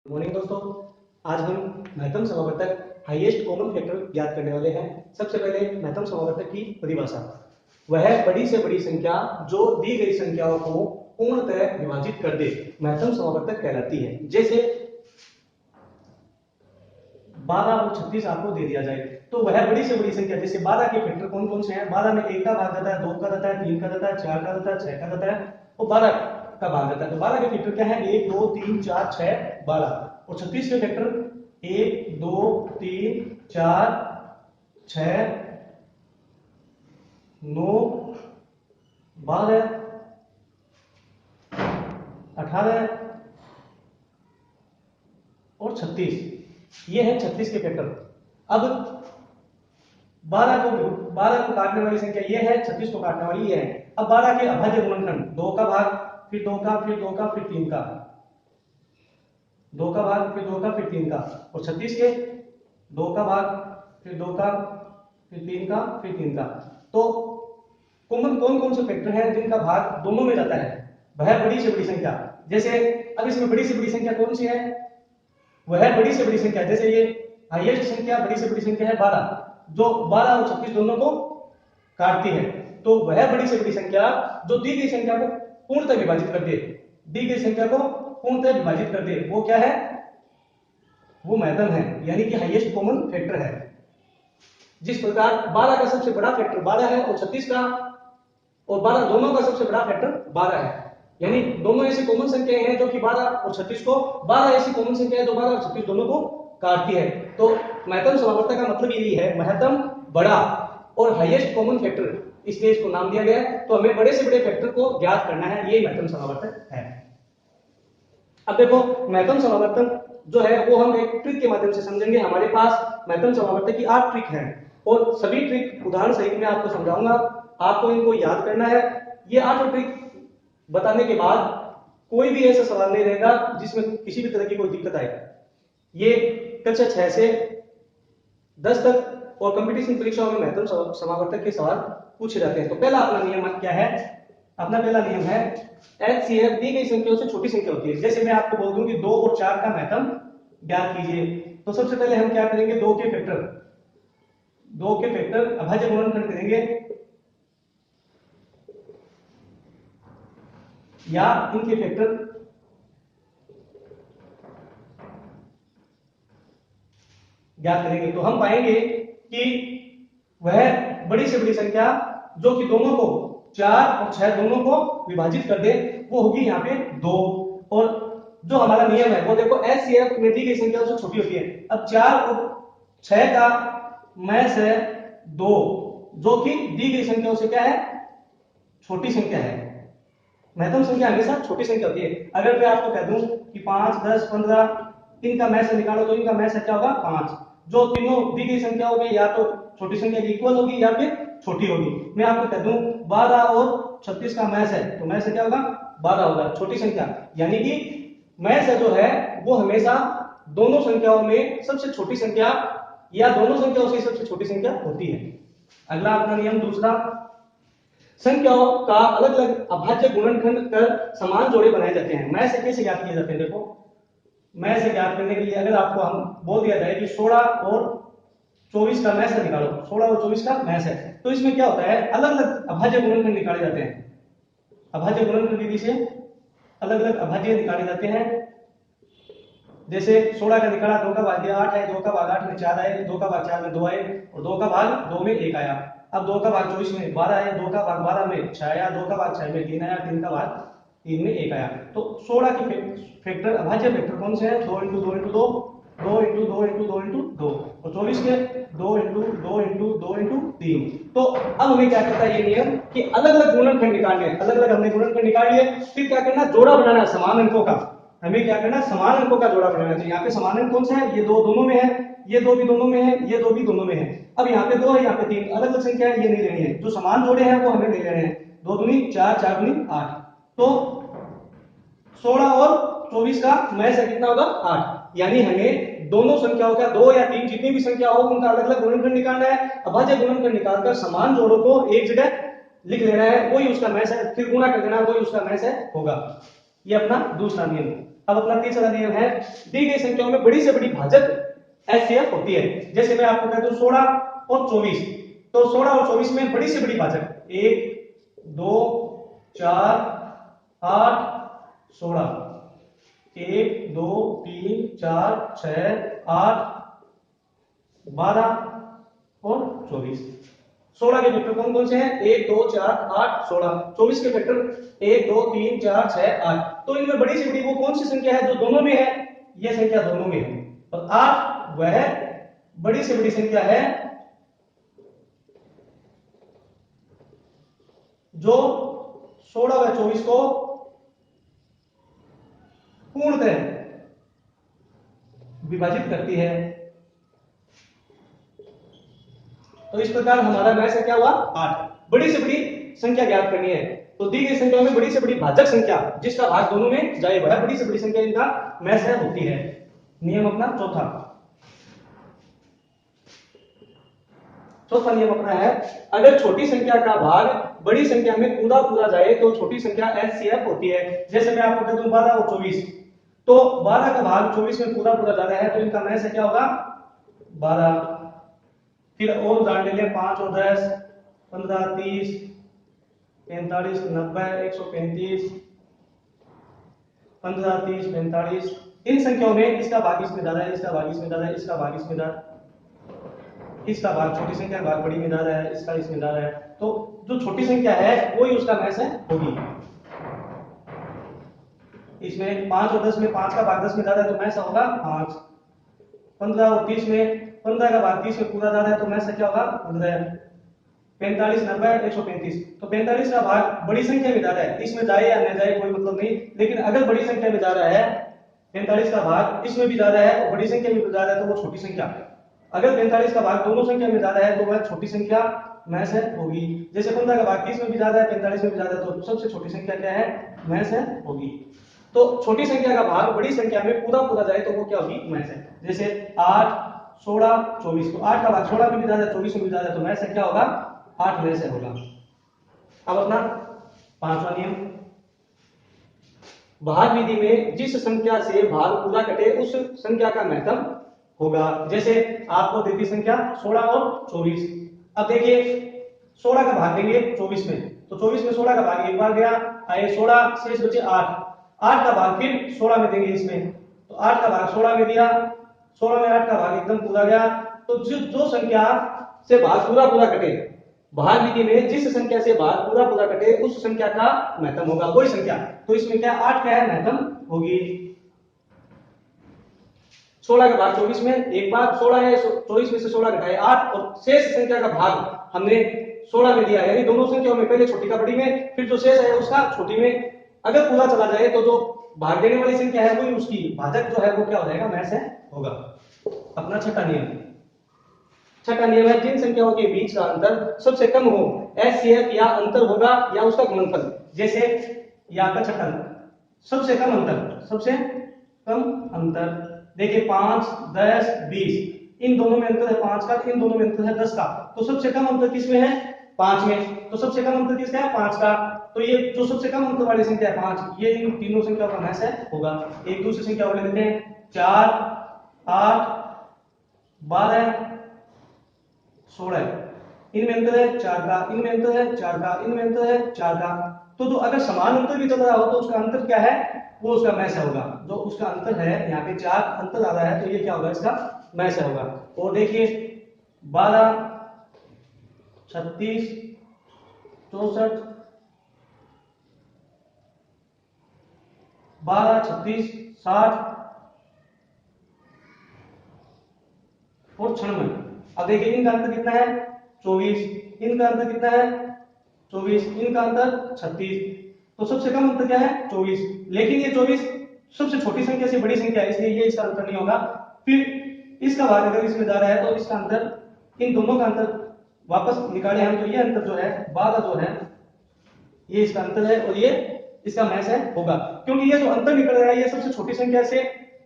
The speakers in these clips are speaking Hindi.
मॉर्निंग दोस्तों। आज हम महत्तम समावर्तक हाईएस्ट कॉमन फैक्टर ज्ञात करने वाले हैं। सबसे पहले महत्तम समावर्तक की परिभाषा। वह बड़ी से बड़ी संख्या जो दी गई संख्याओं को पूर्णतः विभाजित कर दे महत्तम समावर्तक कहलाती है। जैसे 12 और 36 आपको दे दिया जाए तो वह बड़ी से बड़ी संख्या, जैसे 12 के फैक्टर कौन कौन से हैं? 12 में 1 का भाग जाता है, 2 का जाता है, 3 का जाता है, 4 का जाता है, 6 का जाता है और 12 का भाग जाता है। तो 12 के फैक्टर क्या है? 1 2 3 4 6 12। और 36 के फैक्टर 1 2 3 4 6 9 12 18 और 36। ये है 36 के फैक्टर। अब 12 को काटने वाली संख्या ये है, 36 को काटने वाली ये है। अब 12 के अभाज्य गुणनखंड 2 का भाग, फिर 2 का, फिर 2 का, फिर 3 का, 2 का भाग, फिर 2 का, फिर 3 का। और 36 के 2 का भाग, फिर 2 का, फिर 3 का, फिर 3 का। तो कॉमन कौन कौन से फैक्टर हैं जिनका भाग दोनों में जाता है? वह बड़ी से बड़ी संख्या। जैसे अब इसमें बड़ी से बड़ी संख्या कौन सी है? वह बड़ी से बड़ी संख्या, जैसे ये हाईएस्ट संख्या बड़ी से बड़ी संख्या है 12, जो 12 और 36 दोनों को काटती है। तो वह बड़ी से बड़ी संख्या जो दी गई संख्या को पूर्णतः विभाजित कर दे, दी गई संख्या को पूर्णतः विभाजित कर दे, वो क्या है? वो महत्तम है, यानी कि हाईएस्ट कॉमन फैक्टर है। जिस प्रकार 12 का सबसे बड़ा फैक्टर 12 है और 36 का और 12 दोनों का सबसे बड़ा फैक्टर 12 है, यानी दोनों ऐसी कॉमन संख्याएं हैं जो कि 12 और 36 को, 12 ऐसी कॉमन संख्या है जो 12 और 36 दोनों को काटती है। तो महत्तम समावर्तक का मतलब यही है, महत्तम, बड़ा और हाईएस्ट कॉमन फैक्टर, इसलिए इसको नाम दिया गया है। तो हमें बड़े से बड़े फैक्टर को ज्ञात करना है, ये महत्तम समावर्तक है। अब देखो महत्तम समावर्तक जो है वो हम एक ट्रिक के माध्यम से समझेंगे। हमारे पास महत्तम समावर्तक की 8 ट्रिक हैं और सभी ट्रिक उदाहरण सहित मैं आपको समझाऊंगा, आपको इनको याद करना है। ये 8 ट्रिक बताने के बाद कोई भी ऐसा सवाल नहीं रहेगा जिसमें किसी भी तरह की कोई दिक्कत आए। ये कक्षा 6 से 10 तक और कंपटीशन परीक्षाओं में महत्तम समावर्तक के सवाल पूछे जाते हैं। तो पहला अपना नियम क्या है? अपना पहला नियम है HCF दी गई संख्याओं से छोटी संख्या होती है। जैसे मैं आपको बोल दूं कि 2 और 4 का महत्तम ज्ञात कीजिए, तो सबसे पहले हम क्या करेंगे? 2 के फैक्टर अभाज्य गुणनखंड करेंगे या इनके फैक्टर ज्ञात करेंगे। तो हम पाएंगे कि वह बड़ी से बड़ी संख्या जो कि दोनों को 4 और 6 दोनों को विभाजित कर दे वो होगी यहाँ पे 2। और जो हमारा नियम है वो देखो HCF में दी गई संख्याओं से छोटी होती है। अब 4 और 6 का मैस है 2, जो कि दी गई संख्याओं से क्या है? छोटी संख्या है। महत्तम संख्या हमेशा छोटी संख्या होती है। अगर मैं आपको कह दूं कि 5 10 15 इनका मैस निकालो तो इनका मैस क्या होगा? 5। जो तीनों दी गई संख्या होगी या तो छोटी संख्या की इक्वल होगी या फिर छोटी होगी। मैं आपको कह दूं 12 और 36 का मैस है तो मैस क्या होगा? 12 होगा, छोटी संख्या। यानी कि मैस जो है वो हमेशा दोनों संख्याओं में सबसे छोटी संख्या या दोनों संख्याओं से सबसे छोटी संख्या होती है। अगला अपना नियम दूसरा, संख्याओं का अलग अलग अभाज्य गुणनखंड कर समान जोड़े बनाए जाते हैं। मैस कैसे ज्ञात किए जाते हैं? देखो मैस ज्ञात करने के लिए अगर आपको हम बोल दिया जाए कि 16 और 24 का मैस निकालो, 16 और 24 का मैस है, तो इसमें क्या होता है? अलग अलग अभाज्य गुणनखंड निकाले जाते हैं। अभाज्य गुणनखंड विधि से अलग अलग अभाज्य निकाले जाते हैं। जैसे 16 का निकाला, 2 का भाग 8 है, 2 का भाग 8 में 4 आए, 2 का भाग 4 में 2 आए और 2 का भाग 2 में 1 आया। अब 2 का भाग 24 में 12 आया, 2 का भाग 12 में 6 आया, 2 का भाग 6 में 3 आया, 3 का भाग 3 में 1 आया। तो 16 के फैक्टर अभाज्य फैक्टर कौन से हैं? 2 × 2 × 2, 2 × 2 × 2 × 2 और 24 के 2 × 2 × 2 × 3। तो अब हमें क्या करता है ये नियम कि अलग अलग गुणनखंड निकालने, अलग अलग हमने गुणनखंड निकाल लिए, फिर क्या करना? जोड़ा बनाना समान अंकों का। हमें क्या करना? समान अंकों का जोड़ा बनाना चाहिए। यहाँ पे समान अंक कौन सा है? ये 2 दोनों में है, ये 2 भी दोनों में है, ये 2 भी दोनों में है। अब यहाँ पे 2 है, यहाँ पे 3, अलग अलग संख्या है, ये नहीं लेनी है। जो समान जोड़े हैं वो हमें ले लेने हैं। 2 दूनी 4, 4 दूनी 8। तो 16 और 24 का मैस कितना होगा? 8। यानी हमें दोनों संख्याओं का 2 या 3 जितनी भी संख्या हो उनका अलग अलग गुणनखंड निकालना है। अभाज्य गुणनखंड निकालकर समान जोड़ों को एक जगह लिख लेना है, कोई उसका मैस है, फिर गुणा कर देना, कोई उसका मैस है होगा। ये अपना दूसरा नियम। अब अपना तीसरा नियम है, दी गई संख्याओं में बड़ी से बड़ी भाजक एचसीएफ होती है। जैसे मैं आपको कहता हूं 16 और 24, तो 16 और 24 में बड़ी से बड़ी भाजक 1 2 4 8 16, 1 2 3 4 6 8 12 और 24। 16 के फैक्टर कौन कौन से हैं? 1 2 4 8 16। 24 के फैक्टर 1 2 3 4 6 8। तो इनमें बड़ी से बड़ी वो कौन सी संख्या है जो दोनों में है? ये संख्या दोनों में है, और 8 वह बड़ी से बड़ी संख्या है जो 16 व 24 को पूर्णतः विभाजित करती है। तो इस प्रकार हमारा मैथ क्या हुआ? 8। बड़ी से बड़ी संख्या ज्ञात करनी है, तो दी गई संख्या में बड़ी से बड़ी भाजक संख्या जिसका भाग दोनों में जाए वह बड़ी से बड़ी संख्या इनका मैथ होती है। नियम अपना चौथा नियम अपना है, अगर छोटी संख्या का भाग बड़ी संख्या में पूरा पूरा जाए तो छोटी संख्या एचसीएफ होती है। जैसे मैं आपको कहता हूं 12 और 24, तो 12 का भाग 24 में पूरा पूरा जा रहा है तो इनका मैथ क्या होगा? 12। फिर और उदाहरण ले लें, 5 और 10 15 30 45 90 135 15 30 45। इन संख्याओं में इसका भाग इसमें ज्यादा है, इसका भाग इसमें ज्यादा है, इसका भाग इसमें ज्यादा, इसका भाग छोटी संख्या का भाग बड़ी में ज्यादा है, इसका इसमें ज्यादा है। तो जो छोटी संख्या है वही उसका मैथ होगी। इसमें 5 और 10 में 5 का भाग 10 में ज्यादा है तो मैथ होगा 5। 15 और 30 में 15 का भाग 30 में पूरा ज्यादा है तो मैथ क्या होगा? 15। 45 90 135, तो 45 का भाग बड़ी संख्या में जा रहा है, इसमें जाए या न जाए कोई मतलब नहीं, लेकिन अगर बड़ी संख्या में जा रहा है 45 का भाग इसमें भी जा रहा है और बड़ी संख्या में भी जा रहा है तो वो छोटी संख्या। अगर 45 का भाग दोनों संख्या में जा रहा है तो वह छोटी संख्या मैथ होगी। जैसे 15 का भाग 30 में भी जा रहा है 45 में भी जा रहा है तो सबसे छोटी संख्या क्या है? मैथ होगी। तो छोटी संख्या का भाग बड़ी संख्या में पूरा पूरा जाए तो वो क्या होगी? मैथ। जैसे 8 16 24, तो 8 का भाग 16 में भी जा रहा है 24 में भी जा रहा है तो मैथ क्या होगा? 8 में से होगा। अब अपना पांचवा नियम, भाग विधि में जिस संख्या से भाग पूरा कटे उस संख्या का महत्तम होगा। जैसे आपको दी थी संख्या 16 और 24। अब देखिए 16 का भाग देंगे 24 में, तो 24 में 16 का भाग एक बार गया, आए 16 शेष बचे 8। 8 का भाग फिर 16 में देंगे इसमें, तो 8 का भाग 16 में दिया, 16 में 8 का भाग एकदम पूरा गया। तो जो संख्या से भाग पूरा पूरा कटे, भाग विधि में जिस संख्या से भाग पूरा पूरा कटे उस संख्या का महत्तम होगा, वही संख्या। तो इसमें क्या 8 क्या है? महत्तम होगी। 16 का भाग 24 में एक बार 16 है, 24 में से 16 घटाए 8 और शेष संख्या का भाग हमने 16 में दिया, यानी दोनों संख्याओं में पहले छोटी का बड़ी में, फिर जो शेष है उसका छोटी में। अगर पूरा चला जाए तो जो भाग देने वाली संख्या है वही उसकी भाजक जो है वो क्या हो जाएगा? मैथ होगा। अपना छठा नियम है, जिन संख्याओं के बीच का अंतर सबसे कम हो एचसीएफ या अंतर होगा या उसका गुणनफल। जैसे यहाँ का छठा, सबसे कम अंतर देखिए 5 10 20, इन दोनों में अंतर है 5 का, इन दोनों में अंतर है 10 का, तो सबसे कम अंतर किसमें है? 5 में। तो सबसे कम अंतर किसका है? 5 का। तो ये जो सबसे कम अंतर वाली संख्या है 5, ये इन तीनों संख्याओं का मैथ होगा। एक दूसरी संख्या और ले लेते हैं, 4 8 12 16, इनमें अंतर है 4 का, इनमें अंतर है 4 का, इनमें अंतर है 4 का। तो जो अगर समान अंतर भी चल रहा हो तो उसका अंतर क्या है? वो उसका मैथ होगा। जो उसका अंतर है यहाँ पे 4 अंतर आ रहा है तो ये क्या होगा? इसका मैथ होगा। और देखिए 12 36 64 12 36 60 और 96। अब देखिए इनका अंतर कितना है? 24, इनका अंतर कितना है? 24, इनका अंतर 36। तो सबसे कम अंतर क्या है? 24, लेकिन ये 24 सबसे छोटी संख्या से बड़ी संख्या है इसलिए ये इसका अंतर नहीं होगा। फिर इसका भाग अगर इसमें जा रहा है तो इसका अंतर, इन दोनों का अंतर वापस निकाले हम तो ये अंतर जो है 12 जो है ये इसका अंतर है और ये इसका मैथ होगा। क्योंकि ये जो अंतर निकल रहा है ये सबसे छोटी संख्या से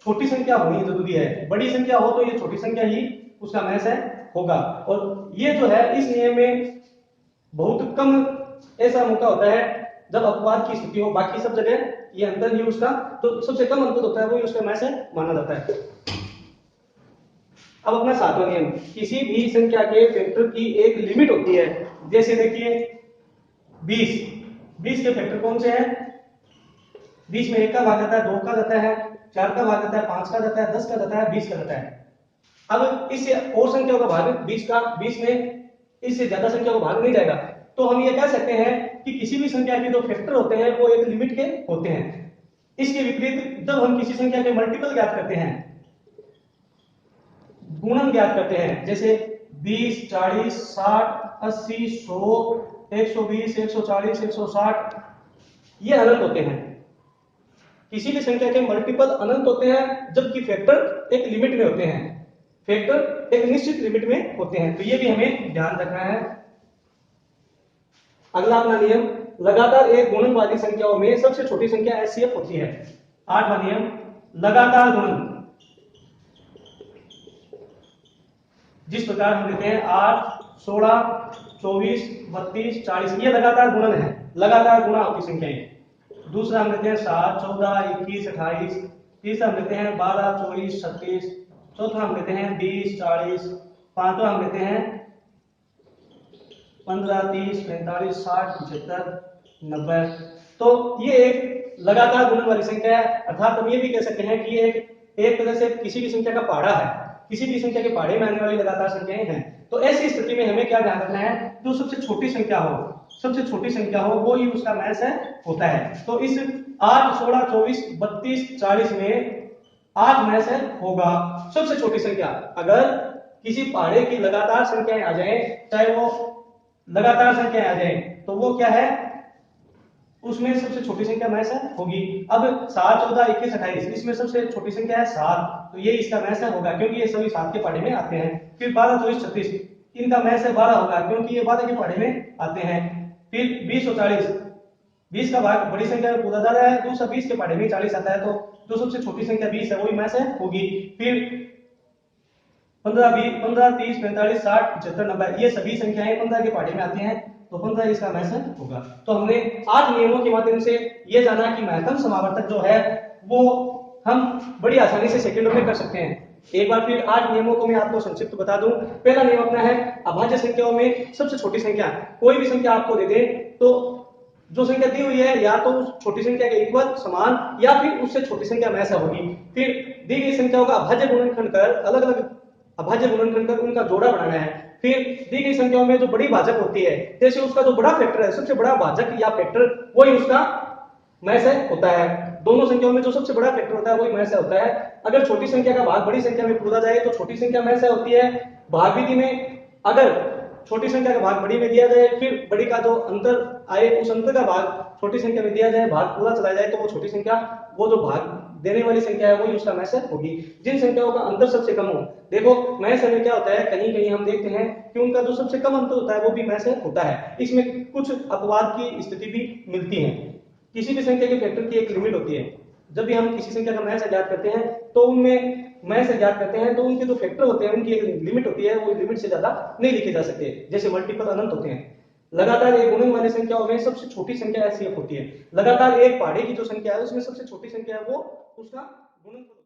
छोटी संख्या होनी जरूरी है, बड़ी संख्या हो तो ये छोटी संख्या ही उसका मैथ होगा। और ये जो है इस नियम में बहुत कम ऐसा मौका होता है जब अपवाद की स्थिति हो, बाकी सब जगह ये अंतर ही उसका तो सबसे कम अंतर होता है वो ही उसका मैस है माना जाता है। अब अपना सातवां नियम, किसी भी संख्या के फैक्टर की एक लिमिट होती है। जैसे देखिए 20 के फैक्टर कौन से हैं? 20 में 1 का भाग जाता है, 2 का जाता है, 4 का भाग जाता है, 5 का जाता है, 10 का जाता है, 20 का जाता है। अब इससे और संख्याओं का भाग 20 में इससे ज्यादा संख्या को भाग नहीं जाएगा, तो हम ये कह सकते हैं कि किसी भी संख्या के जो फैक्टर होते हैं वो एक लिमिट के होते हैं। इसके विपरीत जब हम किसी संख्या के मल्टीपल ज्ञात करते हैं, गुणन ज्ञात करते हैं, जैसे 20, 40, 60, 80, 100, 120, 140, 160, ये अनंत होते हैं। किसी भी संख्या के मल्टीपल अनंत होते हैं, जबकि फैक्टर एक लिमिट में होते हैं, फैक्टर एक निश्चित लिमिट में होते हैं। तो ये भी हमें ध्यान रखना है। अगला अपना नियम, लगातार एक गुणन वाली संख्याओं में सबसे छोटी संख्या एचसीएफ होती है। आठवां नियम, लगातार गुणन। जिस प्रकार हम लेते हैं 8, 16, 24, 32, 40, ये लगातार गुणन है, लगातार गुणा होती संख्याएं। दूसरा हम लेते हैं 7, 14, 21, 28। तीसरा हम लेते हैं 12, 24, 36। चौथा हम लेते हैं 20, 40। पांचवा हम लेते हैं 15, 30, 45, 60, 75, 90। तो ये एक लगातार गुणन वाली संख्या है, अर्थात हम ये भी कह सकते हैं कि ये एक तरह से किसी भी संख्या का पहाड़ा है, किसी भी संख्या के पहाड़े में आने वाली लगातार संख्याएं हैं। तो ऐसी स्थिति में हमें क्या ध्यान रखना है, जो सबसे छोटी संख्या हो, सबसे छोटी संख्या हो वो ही उसका मैस है होता है। तो इस 8, 16, 24, 32, 40 में 8 मैस है होगा। सबसे छोटी संख्या, अगर किसी पहाड़े की लगातार संख्याएं आ जाएं, चाहे वो लगातार संख्याएं आ जाएं, तो वो क्या है, उसमें सबसे छोटी संख्या मैस है होगी। अब 7, 14, 21, 28, इसमें सबसे छोटी संख्या है 7, तो ये इसका मैस है होगा क्योंकि ये सभी 7 के पहाड़े में आते हैं। फिर 12, 24, 36, इनका मैस है 12 होगा क्योंकि ये 12 के पहाड़े में आते हैं। फिर 20 और 40, 20 का भाग बड़ी संख्या में पूरा जा रहा है, दूसरा 20 के पहाड़े में 40 आता है, तो जो सबसे छोटी संख्या 20 है वही मैस है होगी। फिर 15, 20, 15, 30, 45, 60, 75, 90, ये सभी संख्याएं 15 के पहाड़े में आती हैं, तो 15 इसका मैस होगा। तो हमने 8 नियमों के माध्यम से ये जाना कि महत्तम समावर्तक जो है वो हम बड़ी आसानी से सेकंडों में कर सकते हैं। एक बार फिर 8 नियमों को मैं आपको संक्षिप्त बता दूं। पहला नियम अपना है, अभाज्य संख्याओं में सबसे छोटी संख्या। कोई भी संख्या आपको दे दे तो जो संख्या दी हुई है या तो उस छोटी संख्या के इक्वल समान या फिर उससे छोटी संख्या में ऐसा होगी। फिर दी गई संख्याओं का अभाज्य गुणनखंड कर अलग अलग अभाज्य गुणनखंड कर उनका जोड़ा बनाना है। फिर दी गई संख्याओं में जो बड़ी भाजक होती है, जैसे उसका जो बड़ा फैक्टर है, सबसे बड़ा भाजक या फैक्टर वही उसका मैस होता है। दोनों संख्याओं में जो सबसे बड़ा फैक्टर होता है वही मैस होता है। अगर छोटी संख्या का भाग बड़ी संख्या में पूरा जाए तो छोटी संख्या मैस होती है। भाग विधि में अगर छोटी संख्या का भाग बड़ी में दिया जाए, फिर बड़ी का जो अंतर आए उस अंतर का भाग छोटी संख्या में दिया जाए, भाग पूरा चला जाए, तो वो छोटी संख्या, वो जो भाग देने वाली संख्या है वही उसका मैस होगी। जिन संख्याओं का अंतर सबसे कम हो, देखो मैस में क्या होता है, कहीं कहीं हम देखते हैं कि उनका जो सबसे कम अंतर होता है वो भी मैस होता है। इसमें कुछ अपवाद की स्थिति भी मिलती है। किसी भी संख्या के फैक्टर की एक लिमिट होती है। जब भी हम किसी संख्या का मैस ज्ञात करते हैं तो उनमें मैस ज्ञात करते हैं तो उनके जो फैक्टर होते हैं उनकी एक लिमिट होती है, वो लिमिट से ज्यादा नहीं लिखे जा सकते। जैसे मल्टीपल अनंत होते हैं। लगातार एक गुणन वाली संख्याओं में सबसे छोटी संख्या एचसीएफ होती है। लगातार एक पहाड़े की जो संख्या है उसमें सबसे छोटी संख्या है वो उसका गुणनफल।